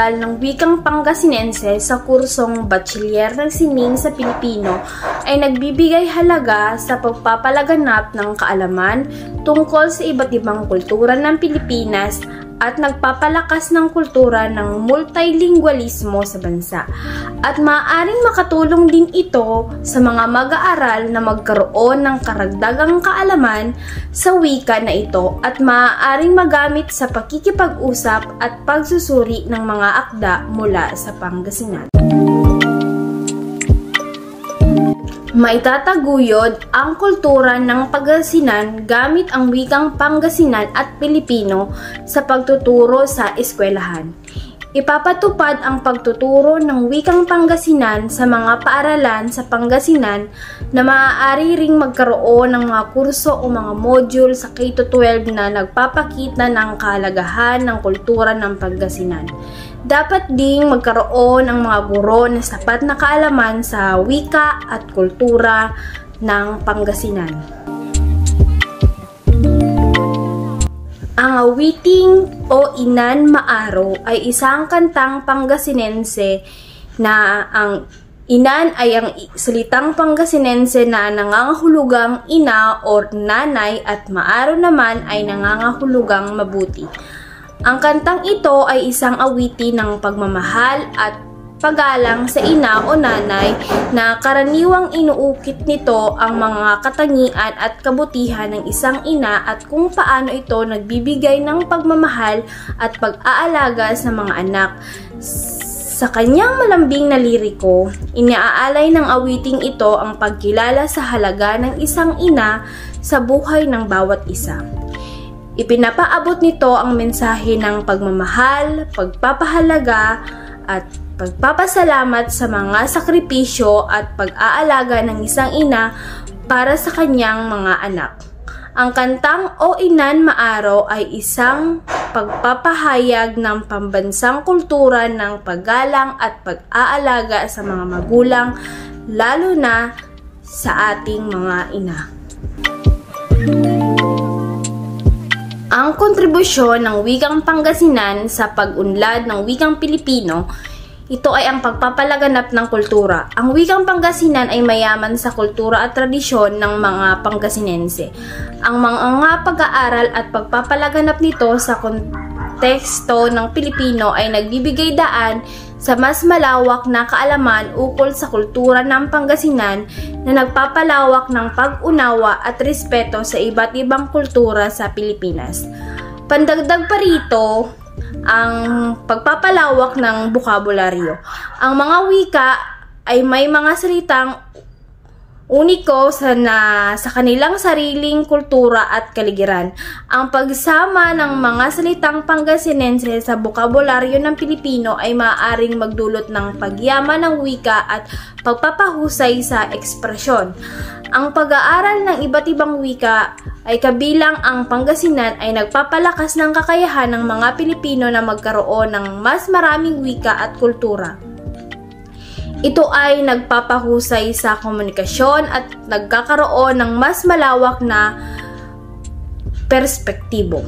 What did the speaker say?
pag-aaral ng wikang Pangasinense sa kursong Bachiller ng Sining sa Pilipino ay nagbibigay halaga sa pagpapalaganap ng kaalaman tungkol sa iba't ibang kultura ng Pilipinas at nagpapalakas ng kultura ng multilingualismo sa bansa. At maaaring makatulong din ito sa mga mag-aaral na magkaroon ng karagdagang kaalaman sa wika na ito at maaaring magamit sa pakikipag-usap at pagsusuri ng mga akda mula sa Pangasinan. Maitataguyod ang kultura ng Pangasinan gamit ang wikang Pangasinan at Pilipino sa pagtuturo sa eskwelahan. Ipapatupad ang pagtuturo ng wikang Pangasinan sa mga paaralan sa Pangasinan na maaari ring magkaroon ng mga kurso o mga module sa K-12 na nagpapakita ng kahalagahan ng kultura ng Pangasinan. Dapat ding magkaroon ng mga guro na sapat na kaalaman sa wika at kultura ng Pangasinan. Ang awiting o Inan Maaro ay isang kantang Pangasinense na ang Inan ay ang salitang Pangasinense na nangangahulugang ina o nanay at Maaro naman ay nangangahulugang mabuti. Ang kantang ito ay isang awitin ng pagmamahal at paggalang sa ina o nanay na karaniwang inuukit nito ang mga katangian at kabutihan ng isang ina at kung paano ito nagbibigay ng pagmamahal at pag-aalaga sa mga anak. Sa kanyang malambing na liriko, iniaalay ng awiting ito ang pagkilala sa halaga ng isang ina sa buhay ng bawat isa. Ipinapaabot nito ang mensahe ng pagmamahal, pagpapahalaga at pagpapasalamat sa mga sakripisyo at pag-aalaga ng isang ina para sa kanyang mga anak. Ang kantang O Inan Maaro ay isang pagpapahayag ng pambansang kultura ng paggalang at pag-aalaga sa mga magulang, lalo na sa ating mga ina. Ang kontribusyon ng wikang Pangasinan sa pag-unlad ng wikang Pilipino, ito ay ang pagpapalaganap ng kultura. Ang wikang Pangasinan ay mayaman sa kultura at tradisyon ng mga Pangasinense. Ang mga pag-aaral at pagpapalaganap nito sa konteksto ng Pilipino ay nagbibigay daan sa mas malawak na kaalaman ukol sa kultura ng Pangasinan na nagpapalawak ng pag-unawa at respeto sa iba't ibang kultura sa Pilipinas. Pandagdag pa rito, ang pagpapalawak ng bokabularyo. Ang mga wika ay may mga salitang uniko sa kanilang sariling kultura at kaligiran. Ang pagsama ng mga salitang Pangasinense sa bokabularyo ng Pilipino ay maaaring magdulot ng pagyaman ng wika at pagpapahusay sa ekspresyon. Ang pag-aaral ng iba't ibang wika ay kabilang ang Pangasinan ay nagpapalakas ng kakayahan ng mga Pilipino na magkaroon ng mas maraming wika at kultura. Ito ay nagpapahusay sa komunikasyon at nagkakaroon ng mas malawak na perspektibo.